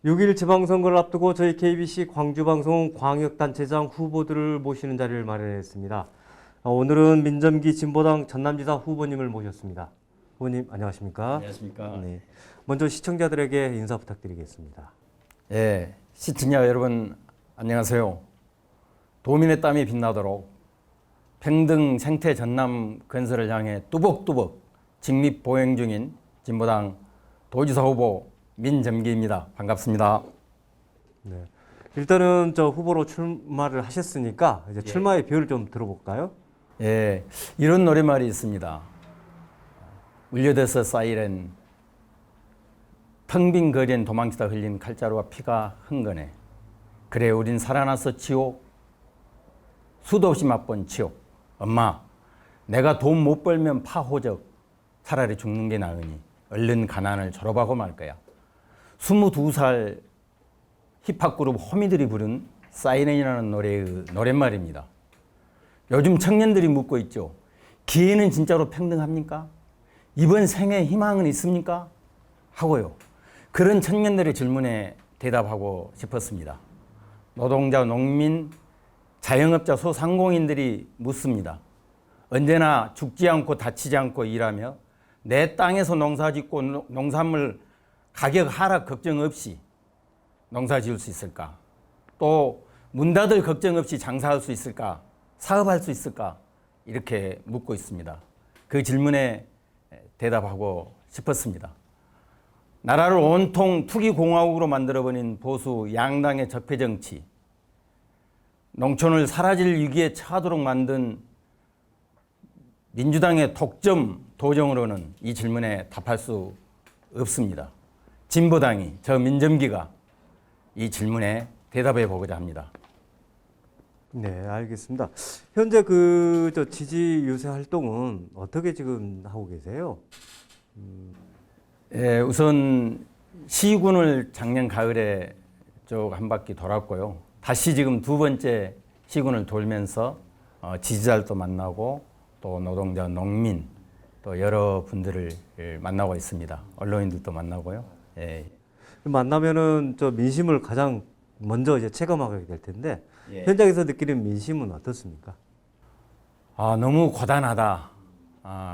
6일 지방선거를 앞두고 저희 KBC 광주방송은 광역단체장 후보들을 모시는 자리를 마련했습니다. 오늘은 민점기 진보당 전남지사 후보님을 모셨습니다. 후보님 안녕하십니까? 안녕하십니까? 네. 먼저 시청자들에게 인사 부탁드리겠습니다. 예, 시청자 여러분 안녕하세요. 도민의 땀이 빛나도록 평등 생태 전남 건설을 향해 뚜벅뚜벅 직립 보행 중인 진보당 도지사 후보 민점기입니다. 반갑습니다. 네. 일단은 저 후보로 출마를 하셨으니까 이제 출마의 비율을 좀 들어볼까요? 예, 이런 노래말이 있습니다. 울려대서 사이렌 텅 빈 거리엔 도망치다 흘린 칼자루와 피가 흥건해. 그래 우린 살아나서 지옥 수도 없이 맛본 지옥. 엄마 내가 돈 못 벌면 파호적 차라리 죽는 게 나으니 얼른 가난을 졸업하고 말 거야. 22살 힙합 그룹 호미들이 부른 사이렌이라는 노래의 노랫말입니다. 요즘 청년들이 묻고 있죠. 기회는 진짜로 평등합니까? 이번 생에 희망은 있습니까? 하고요. 그런 청년들의 질문에 대답하고 싶었습니다. 노동자, 농민, 자영업자, 소상공인들이 묻습니다. 언제나 죽지 않고 다치지 않고 일하며 내 땅에서 농사짓고 농산물 가격 하락 걱정 없이 농사 지을 수 있을까? 또 문 닫을 걱정 없이 장사할 수 있을까? 사업할 수 있을까? 이렇게 묻고 있습니다. 그 질문에 대답하고 싶었습니다. 나라를 온통 투기공화국으로 만들어버린 보수 양당의 적폐정치, 농촌을 사라질 위기에 처하도록 만든 민주당의 독점 도정으로는 이 질문에 답할 수 없습니다. 진보당이, 저 민점기가 이 질문에 대답해 보고자 합니다. 네, 알겠습니다. 현재 저 지지 유세 활동은 어떻게 지금 하고 계세요? 예, 우선 시군을 작년 가을에 쭉 한 바퀴 돌았고요. 다시 지금 두 번째 시군을 돌면서 지지자들도 만나고 또 노동자, 농민 또 여러 분들을 만나고 있습니다. 언론인들도 만나고요. 예. 만나면은 저 민심을 가장 먼저 이제 체감하게 될 텐데 현장에서 느끼는 민심은 어떻습니까? 너무 고단하다.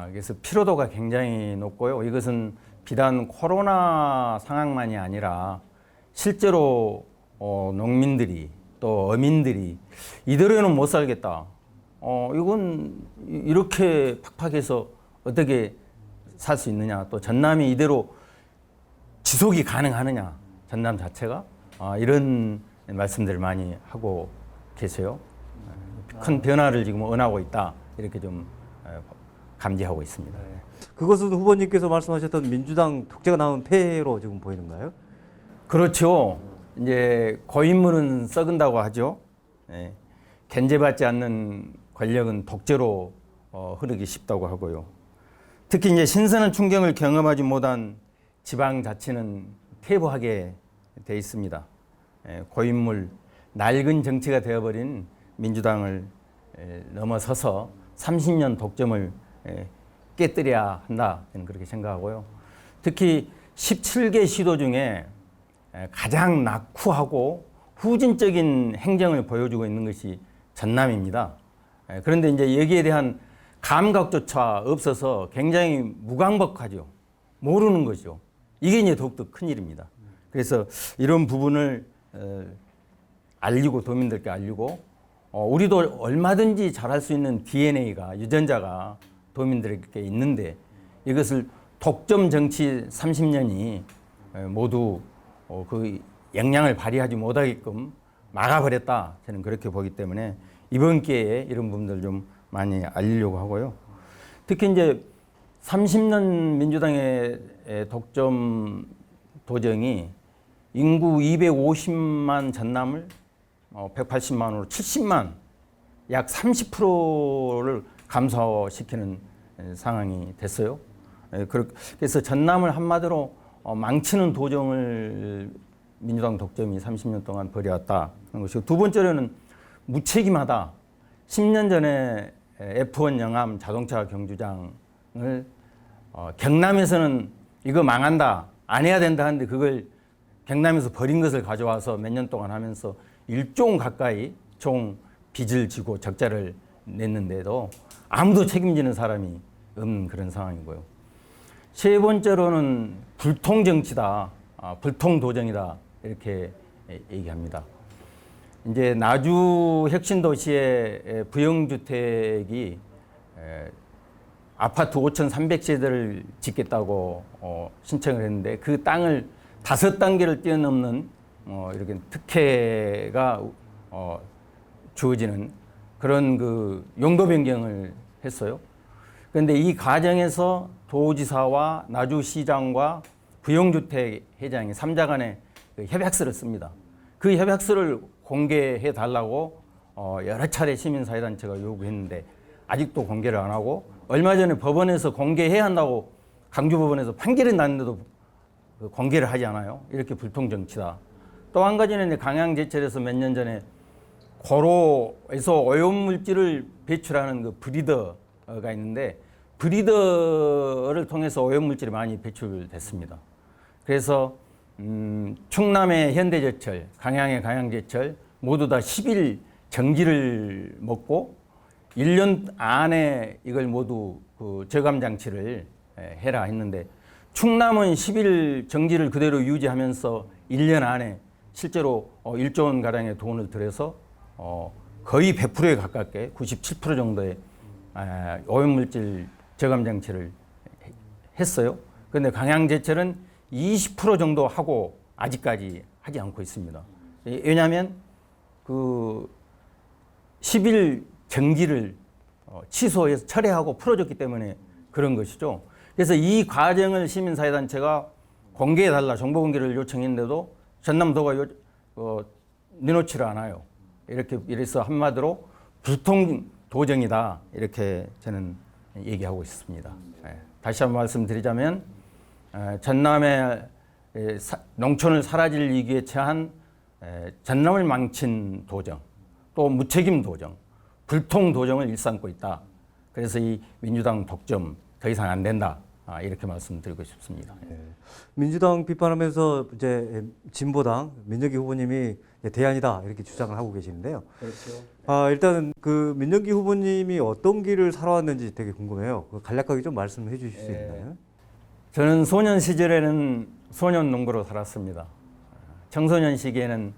그래서 피로도가 굉장히 높고요. 이것은 비단 코로나 상황만이 아니라 실제로 농민들이 또 어민들이 이대로는 못 살겠다. 이건 이렇게 팍팍해서 어떻게 살 수 있느냐. 또 전남이 이대로 지속이 가능하느냐. 전남 자체가 이런 말씀들을 많이 하고 계세요. 큰 변화를 지금 원하고 있다. 이렇게 좀 감지하고 있습니다. 그것은 후보님께서 말씀하셨던 민주당 독재가 나온 폐해로 지금 보이는가요? 그렇죠. 이제 고인물은 썩은다고 하죠. 견제받지 않는 권력은 독재로 흐르기 쉽다고 하고요. 특히 이제 신선한 풍경을 경험하지 못한 지방자치는 퇴보하게 돼 있습니다. 고인물, 낡은 정치가 되어버린 민주당을 넘어서서 30년 독점을 깨뜨려야 한다. 저는 그렇게 생각하고요. 특히 17개 시도 중에 가장 낙후하고 후진적인 행정을 보여주고 있는 것이 전남입니다. 그런데 이제 여기에 대한 감각조차 없어서 굉장히 무감각하죠. 모르는 거죠. 이게 이제 더욱더 큰일입니다. 그래서 이런 부분을 알리고 도민들께 알리고 우리도 얼마든지 잘할 수 있는 DNA가 유전자가 도민들에게 있는데 이것을 독점 정치 30년이 모두 그 역량을 발휘하지 못하게끔 막아버렸다. 저는 그렇게 보기 때문에 이번 기회에 이런 부분들 좀 많이 알리려고 하고요. 특히 이제 30년 민주당의 독점 도정이 인구 250만 전남을 180만으로 70만 약 30%를 감소시키는 상황이 됐어요. 그래서 전남을 한마디로 망치는 도정을 민주당 독점이 30년 동안 벌여왔다 하는 것이고, 두 번째로는 무책임하다. 10년 전에 F1 영암 자동차 경주장을 경남에서는 이거 망한다, 안 해야 된다 하는데 그걸 경남에서 버린 것을 가져와서 몇 년 동안 하면서 1조 원 가까이 총 빚을 지고 적자를 냈는데도 아무도 책임지는 사람이 없는 그런 상황이고요. 세 번째로는 불통 정치다, 불통 도정이다 이렇게 얘기합니다. 이제 나주 혁신도시의 부영주택이 아파트 5,300세대를 짓겠다고 신청을 했는데 그 땅을 5단계를 뛰어넘는 이렇게 특혜가 주어지는 그런 그 용도 변경을 했어요. 그런데 이 과정에서 도지사와 나주시장과 부영주택 회장이 3자 간에 그 협약서를 씁니다. 그 협약서를 공개해 달라고 여러 차례 시민사회단체가 요구했는데 아직도 공개를 안 하고 얼마 전에 법원에서 공개해야 한다고 강주법원에서 판결이 났는데도 공개를 하지 않아요. 이렇게 불통정치다. 또 한 가지는 이제 강양제철에서 몇 년 전에 고로에서 오염물질을 배출하는 그 브리더가 있는데 브리더를 통해서 오염물질이 많이 배출됐습니다. 그래서 충남의 현대제철, 강양의 강양제철 모두 다 10일 정지를 먹고 1년 안에 이걸 모두 그 저감 장치를 해라 했는데 충남은 10일 정지를 그대로 유지하면서 1년 안에 실제로 1조 원 가량의 돈을 들여서 거의 100%에 가깝게 97% 정도의 오염물질 저감 장치를 했어요. 그런데 강양제철은 20% 정도 하고 아직까지 하지 않고 있습니다. 왜냐하면 그 10일 정지를 취소해서 철회하고 풀어줬기 때문에 그런 것이죠. 그래서 이 과정을 시민사회단체가 공개해달라 정보 공개를 요청했는데도 전남도가 내놓지를 않아요. 이래서 한마디로 불통 도정이다 이렇게 저는 얘기하고 있습니다. 다시 한번 말씀드리자면 전남의 농촌을 사라질 위기에 처한 전남을 망친 도정, 또 무책임 도정, 불통 도정을 일삼고 있다. 그래서 이 민주당 독점 더 이상 안 된다. 이렇게 말씀드리고 싶습니다. 민주당 비판하면서 이제 진보당 민정기 후보님이 대안이다 이렇게 주장을 하고 계시는데요. 그렇죠. 일단은 그 민정기 후보님이 어떤 길을 살아왔는지 되게 궁금해요. 간략하게 좀 말씀해 주실 수 있나요? 저는 소년 시절에는 소년 농부로 살았습니다. 청소년 시기에는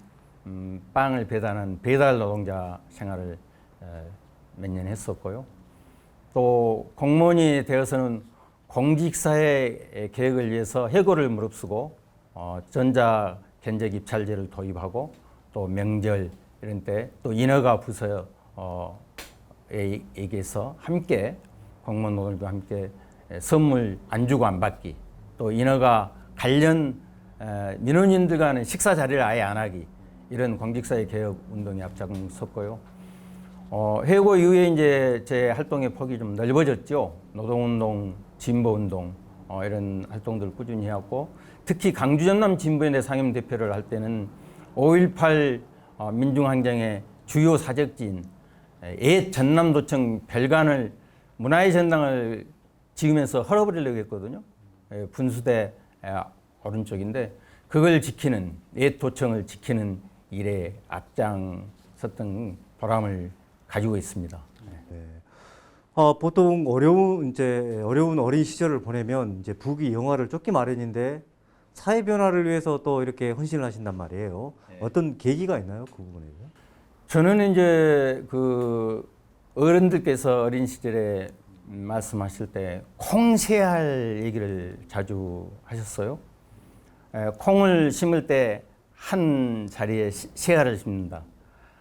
빵을 배달하는 배달 노동자 생활을 몇 년 했었고요. 또 공무원이 되어서는 공직사회 개혁을 위해서 해고를 무릅쓰고 전자 견적 입찰제를 도입하고 또 명절 이런 때 또 인허가 부서에 얘기해서 함께 공무원 노동자와 함께 선물 안 주고 안 받기 또 인허가 관련 민원인들 간의 식사 자리를 아예 안 하기 이런 공직사회 개혁 운동에 앞장 섰고요. 해고 이후에 이제 제 활동의 폭이 좀 넓어졌죠. 노동운동, 진보운동 이런 활동들을 꾸준히 해왔고 특히 강주 전남 진보연대 상임대표를 할 때는 5.18 민중항쟁의 주요 사적지인 옛 전남도청 별관을 문화의 전당을 지으면서 헐어버리려고 했거든요. 분수대 오른쪽인데 그걸 지키는 옛 도청을 지키는 일에 앞장섰던 보람을 가지고 있습니다. 네. 보통 어려운 어린 시절을 보내면 이제 부귀 영화를 쫓기 마련인데 사회 변화를 위해서 또 이렇게 헌신을 하신단 말이에요. 네. 어떤 계기가 있나요, 그 부분에서? 저는 이제 그 어른들께서 어린 시절에 말씀하실 때 콩새알 얘기를 자주 하셨어요. 콩을 심을 때 한 자리에 새알을 심는다.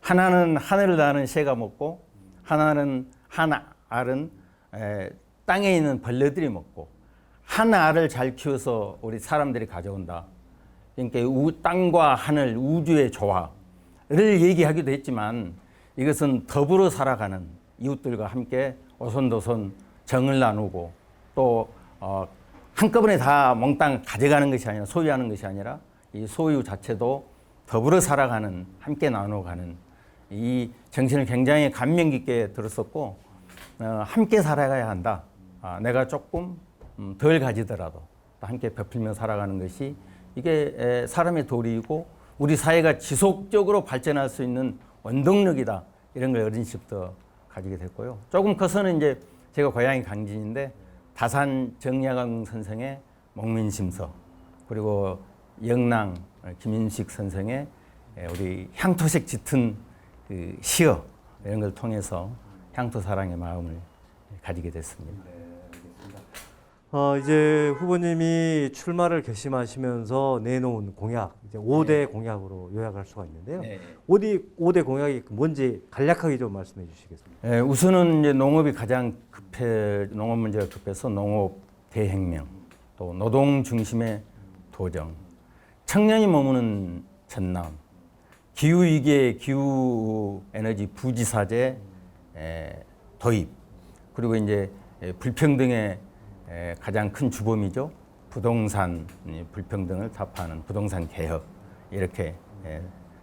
하나는 하늘을 나는 새가 먹고 하나는 한 알은 땅에 있는 벌레들이 먹고 한 알을 잘 키워서 우리 사람들이 가져온다. 그러니까 땅과 하늘, 우주의 조화를 얘기하기도 했지만 이것은 더불어 살아가는 이웃들과 함께 오손도손 정을 나누고 또 한꺼번에 다 몽땅 가져가는 것이 아니라 소유하는 것이 아니라 이 소유 자체도 더불어 살아가는 함께 나눠가는 이 정신을 굉장히 감명 깊게 들었었고 함께 살아가야 한다. 내가 조금 덜 가지더라도 함께 베풀며 살아가는 것이 이게 사람의 도리이고 우리 사회가 지속적으로 발전할 수 있는 원동력이다. 이런 걸 어린 시절부터 가지게 됐고요. 조금 커서는 이제 제가 고향이 강진인데 다산 정약용 선생의 목민심서 그리고 영랑 김인식 선생의 우리 향토색 짙은 그 시어 이런 걸 통해서 향토 사랑의 마음을 가지게 됐습니다. 이제 후보님이 출마를 결심하시면서 내놓은 공약, 이제 5대 공약으로 요약할 수가 있는데요. 네. 5대 공약이 뭔지 간략하게 좀 말씀해 주시겠습니까? 우선은 이제 농업이 가장 농업 문제가 급해서 농업 대혁명, 또 노동 중심의 도정, 청년이 머무는 전남, 기후 위기의 기후 에너지 부지사제 도입, 그리고 이제 불평등의 가장 큰 주범이죠. 부동산 불평등을 타파하는 부동산 개혁, 이렇게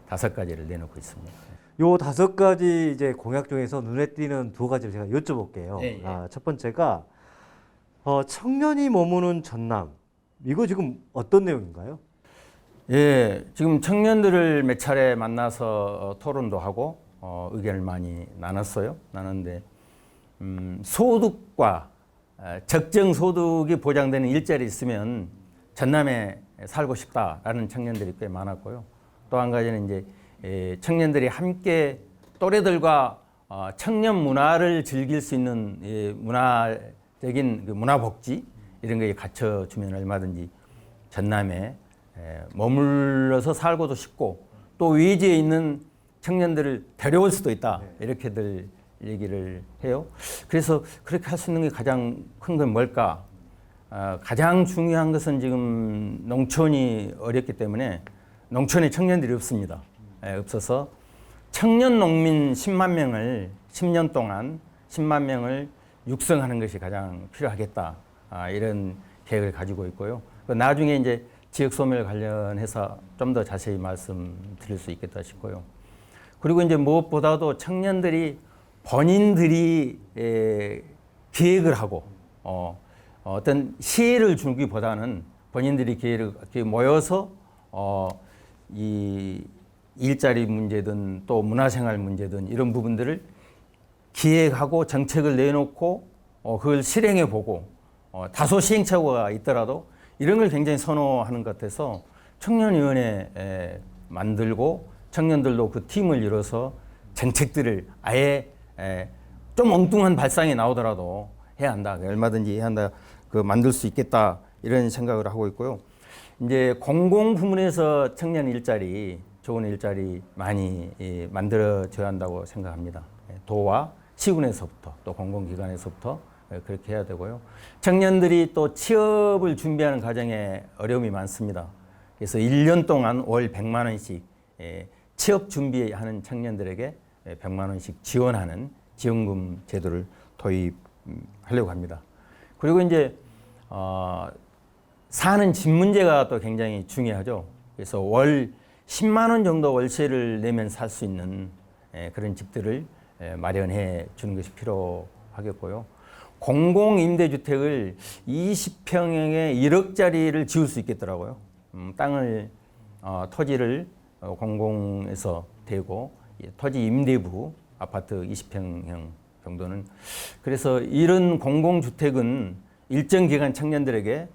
5가지를 내놓고 있습니다. 요 5가지 이제 공약 중에서 눈에 띄는 2가지를 제가 여쭤볼게요. 예. 첫 번째가 청년이 머무는 전남. 이거 지금 어떤 내용인가요? 예, 지금 청년들을 몇 차례 만나서 토론도 하고 의견을 많이 나눴는데 소득과 적정 소득이 보장되는 일자리 있으면 전남에 살고 싶다라는 청년들이 꽤 많았고요. 또 한 가지는 이제 청년들이 함께 또래들과 청년 문화를 즐길 수 있는 문화적인 그 문화복지 이런 거에 갖춰주면 얼마든지 전남에 머물러서 살고도 싶고 또 외지에 있는 청년들을 데려올 수도 있다. 이렇게들 얘기를 해요. 그래서 그렇게 할 수 있는 게 가장 큰 건 뭘까? 가장 중요한 것은 지금 농촌이 어렵기 때문에 농촌에 청년들이 없습니다. 없어서 청년 농민 10만 명을 10년 동안 10만 명을 육성하는 것이 가장 필요하겠다. 이런 계획을 가지고 있고요. 나중에 이제 지역 소멸 관련해서 좀 더 자세히 말씀드릴 수 있겠다 싶고요. 그리고 이제 무엇보다도 청년들이 본인들이 기획을 하고 어떤 시혜를 주기보다는 본인들이 기획을 모여서 이 일자리 문제든 또 문화생활 문제든 이런 부분들을 기획하고 정책을 내놓고 그걸 실행해 보고 다소 시행착오가 있더라도 이런 걸 굉장히 선호하는 것 같아서 청년위원회 만들고 청년들도 그 팀을 이뤄서 정책들을 아예 좀 엉뚱한 발상이 나오더라도 해야 한다. 얼마든지 해야 한다. 만들 수 있겠다. 이런 생각을 하고 있고요. 이제 공공부문에서 청년 일자리, 좋은 일자리 많이 만들어져야 한다고 생각합니다. 도와 시군에서부터 또 공공기관에서부터 그렇게 해야 되고요. 청년들이 또 취업을 준비하는 과정에 어려움이 많습니다. 그래서 1년 동안 월 100만 원씩 취업 준비하는 청년들에게 100만 원씩 지원하는 지원금 제도를 도입하려고 합니다. 그리고 이제 사는 집 문제가 또 굉장히 중요하죠. 그래서 월 10만 원 정도 월세를 내면 살 수 있는 그런 집들을 마련해 주는 것이 필요하겠고요. 공공임대주택을 20평형의 1억짜리를 지을 수 있겠더라고요. 땅을 토지를 공공에서 대고 토지 임대부 아파트 20평형 정도는 그래서 이런 공공주택은 일정 기간 청년들의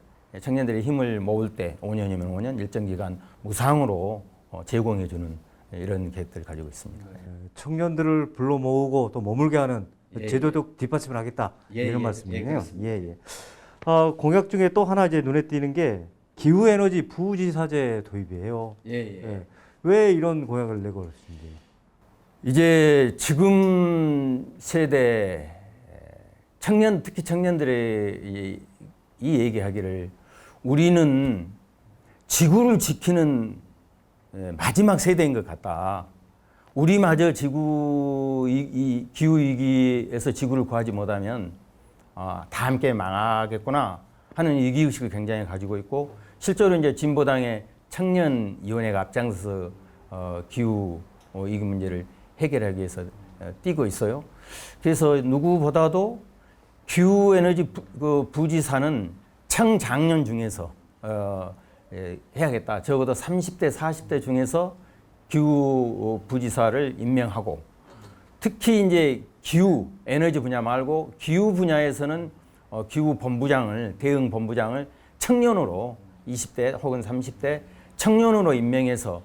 힘을 모을 때 5년이면 5년 일정 기간 무상으로 제공해 주는 이런 계획들을 가지고 있습니다. 청년들을 불러 모으고 또 머물게 하는 제도적 뒷받침을 하겠다 이런 말씀이네요. 공약 중에 또 하나 이제 눈에 띄는 게 기후에너지 부지사제 도입이에요. 왜 이런 공약을 내고 있는지. 이제 지금 세대 특히 청년들의 이 얘기하기를 우리는 지구를 지키는 마지막 세대인 것 같다. 우리마저 이 기후 위기에서 지구를 구하지 못하면 다 함께 망하겠구나 하는 위기의식을 굉장히 가지고 있고 실제로 이제 진보당의 청년위원회가 앞장서서 기후 위기 문제를 해결하기 위해서 뛰고 있어요. 그래서 누구보다도 기후에너지 부지사는 청장년 중에서 해야겠다. 적어도 30대, 40대 중에서 기후 부지사를 임명하고 특히 이제 기후 에너지 분야 말고 기후 분야에서는 기후 본부장을 대응 본부장을 청년으로 20대 혹은 30대 청년으로 임명해서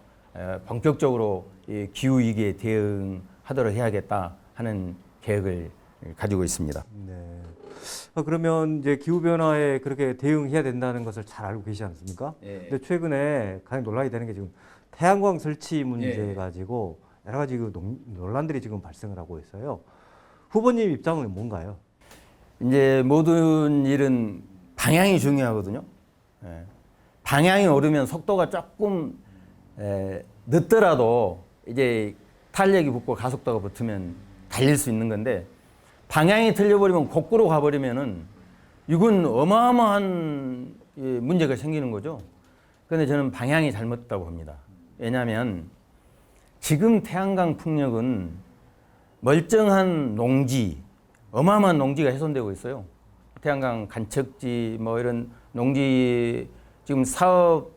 본격적으로 이 기후 위기에 대응하도록 해야겠다 하는 계획을 가지고 있습니다. 네. 그러면 이제 기후 변화에 그렇게 대응해야 된다는 것을 잘 알고 계시지 않습니까? 예. 근데 최근에 가장 논란이 되는 게 지금 태양광 설치 문제 예. 가지고 여러 가지 그 논란들이 지금 발생을 하고 있어요. 후보님 입장은 뭔가요? 이제 모든 일은 방향이 중요하거든요. 예. 방향이 오르면 속도가 조금 늦더라도 이제 탄력이 붙고 가속도가 붙으면 달릴 수 있는 건데 방향이 틀려버리면 거꾸로 가버리면은 이건 어마어마한 문제가 생기는 거죠. 그런데 저는 방향이 잘못됐다고 봅니다. 왜냐하면 지금 태양광 풍력은 멀쩡한 농지, 어마어마한 농지가 훼손되고 있어요. 태양광 간척지 뭐 이런 농지 지금 사업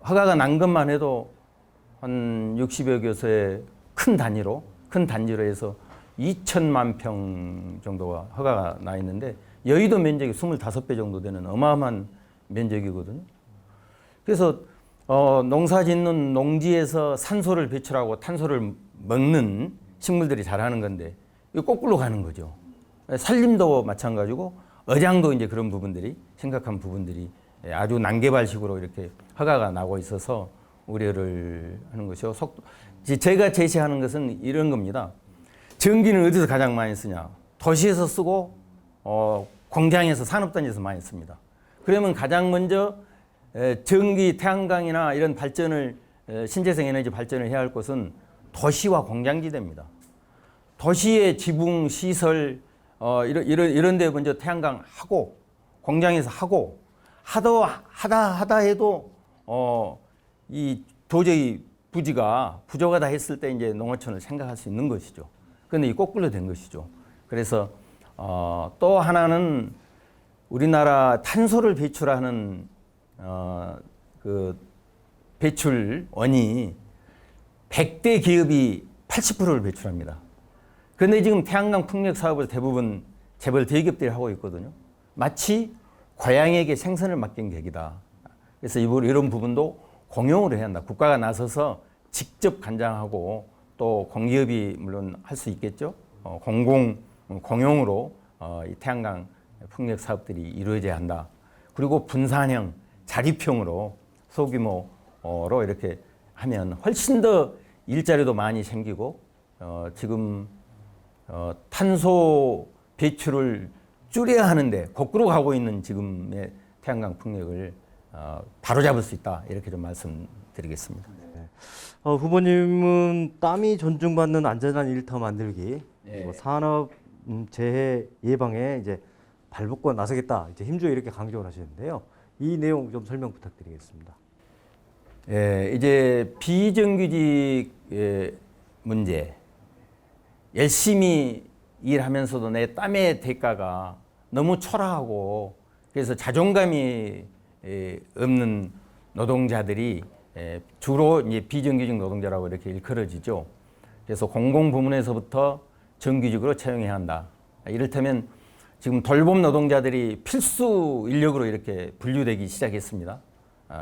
허가가 난 것만 해도 한 60여 교소의 큰 단지로 해서 2천만 평 정도가 허가가 나 있는데 여의도 면적이 25배 정도 되는 어마어마한 면적이거든요. 그래서 농사 짓는 농지에서 산소를 배출하고 탄소를 먹는 식물들이 자라는 건데 이거 거꾸로 가는 거죠. 산림도 마찬가지고 어장도 이제 그런 부분들이 심각한 부분들이 아주 난개발식으로 이렇게 허가가 나고 있어서 우려를 하는 것이요. 제가 제시하는 것은 이런 겁니다. 전기는 어디서 가장 많이 쓰냐? 도시에서 쓰고 공장에서 산업단지에서 많이 씁니다. 그러면 가장 먼저 전기, 태양광이나 이런 발전을 신재생 에너지 발전을 해야 할 곳은 도시와 공장지대입니다. 도시의 지붕, 시설 이런 데 먼저 태양광 하고 공장에서 하고 하다 해도 이 도저히 부지가 부족하다 했을 때 이제 농어촌을 생각할 수 있는 것이죠. 그런데 이 거꾸로 된 것이죠. 그래서 또 하나는 우리나라 탄소를 배출하는 그 배출원이 100대 기업이 80%를 배출합니다. 그런데 지금 태양광 풍력 사업을 대부분 재벌 대기업들이 하고 있거든요. 마치 고양이에게 생선을 맡긴 객이다. 그래서 이런 부분도 공용으로 해야 한다. 국가가 나서서 직접 관장하고 또 공기업이 물론 할 수 있겠죠. 공용으로 이 태양광 풍력 사업들이 이루어져야 한다. 그리고 분산형, 자립형으로 소규모로 이렇게 하면 훨씬 더 일자리도 많이 생기고 지금 탄소 배출을 줄여야 하는데 거꾸로 가고 있는 지금의 태양광 풍력을 바로잡을 수 있다. 이렇게 좀 말씀드리겠습니다. 네. 후보님은 땀이 존중받는 안전한 일터 만들기, 그리고 산업 재해 예방에 이제 발벗고 나서겠다. 이제 힘주어 이렇게 강조를 하셨는데요. 이 내용 좀 설명 부탁드리겠습니다. 예, 이제 비정규직 문제, 열심히 일하면서도 내 땀의 대가가 너무 초라하고 그래서 자존감이 없는 노동자들이 주로 이제 비정규직 노동자라고 이렇게 일컬어지죠. 그래서 공공부문에서부터 정규직으로 채용해야 한다. 이를테면 지금 돌봄 노동자들이 필수 인력으로 이렇게 분류되기 시작했습니다.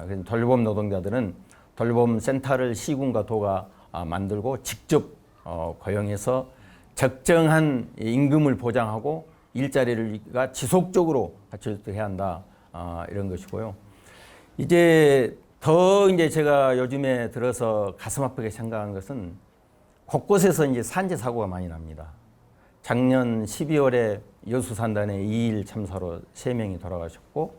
그래서 돌봄 노동자들은 돌봄 센터를 시군과 도가 만들고 직접 고용해서 적정한 임금을 보장하고 일자리가 지속적으로 갖춰지도록 해야 한다. 이런 것이고요. 이제 제가 요즘에 들어서 가슴 아프게 생각한 것은 곳곳에서 이제 산재 사고가 많이 납니다. 작년 12월에 여수산단에 2일 참사로 3명이 돌아가셨고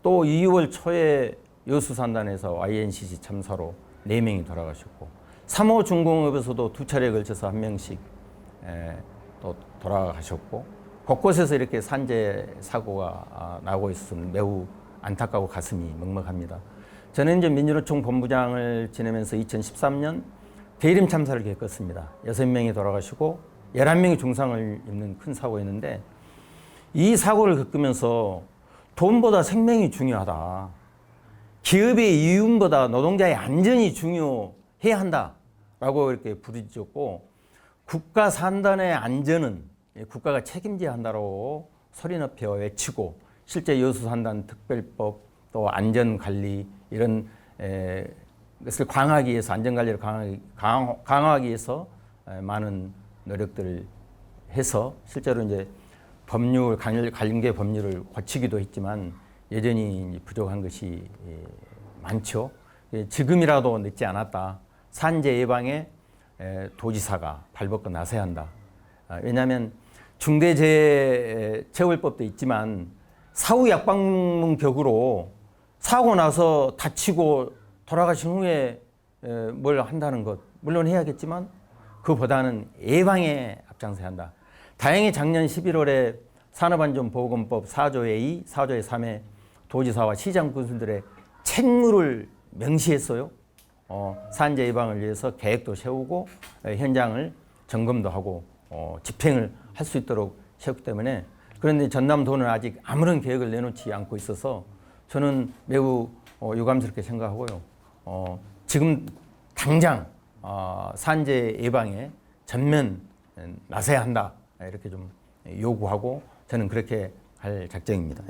또 2월 초에 여수산단에서 YNCC 참사로 4명이 돌아가셨고 3호 중공업에서도 2차례에 걸쳐서 1명씩 또 돌아가셨고 곳곳에서 이렇게 산재 사고가 나고 있어서 매우 안타까워 가슴이 먹먹합니다. 저는 이제 민주노총 본부장을 지내면서 2013년 대림 참사를 겪었습니다. 6명이 돌아가시고 11명이 중상을 입는 큰 사고였는데 이 사고를 겪으면서 돈보다 생명이 중요하다. 기업의 이윤보다 노동자의 안전이 중요해야 한다라고 이렇게 부르짖었고, 국가 산단의 안전은 국가가 책임져야 한다고 소리 높여 외치고, 실제 여수산단 특별법 또 안전관리 이런 것을 강화하기 위해서, 안전관리를 강화하기 위해서 많은 노력들을 해서 실제로 이제 법률, 관계 법률을 고치기도 했지만 여전히 부족한 것이 많죠. 지금이라도 늦지 않았다. 산재 예방에 도지사가 발벗고 나서야 한다. 왜냐하면 중대재해처벌법도 있지만 사후 약방문 격으로 사고 나서 다치고 돌아가신 후에 뭘 한다는 것 물론 해야겠지만 그보다는 예방에 앞장서야 한다. 다행히 작년 11월에 산업안전보건법 4조의 2, 4조의 3에 도지사와 시장 군수들의 책무를 명시했어요. 산재 예방을 위해서 계획도 세우고 현장을 점검도 하고 집행을 할 수 있도록 세웠기 때문에, 그런데 전남도는 아직 아무런 계획을 내놓지 않고 있어서 저는 매우 유감스럽게 생각하고요. 지금 당장 산재 예방에 전면 나서야 한다, 이렇게 좀 요구하고 저는 그렇게 할 작정입니다.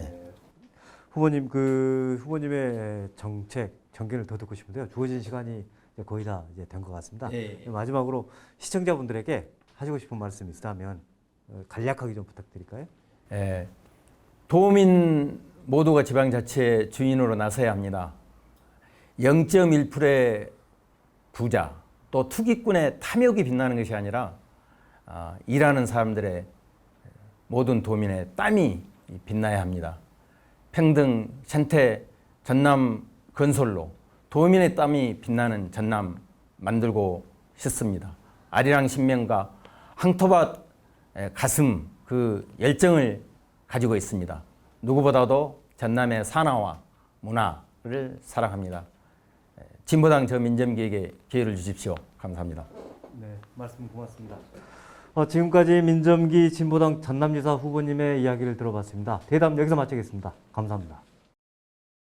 후보님, 후보님의 정책 전개를 더 듣고 싶은데요. 주어진 시간이 이제 거의 다 이제 된 것 같습니다. 마지막으로 시청자분들에게 하시고 싶은 말씀 있다면 간략하게 좀 부탁드릴까요? 도민 모두가 지방자치의 주인으로 나서야 합니다. 0.1%의 부자 또 투기꾼의 탐욕이 빛나는 것이 아니라 일하는 사람들의 모든 도민의 땀이 빛나야 합니다. 평등, 생태, 전남 건설로 도민의 땀이 빛나는 전남 만들고 싶습니다. 아리랑 신명과 황토밭 가슴, 그 열정을 가지고 있습니다. 누구보다도 전남의 산화와 문화를 사랑합니다. 진보당 저 민점기에게 기회를 주십시오. 감사합니다. 네, 말씀 고맙습니다. 지금까지 민점기 진보당 전남지사 후보님의 이야기를 들어봤습니다. 대담 여기서 마치겠습니다. 감사합니다.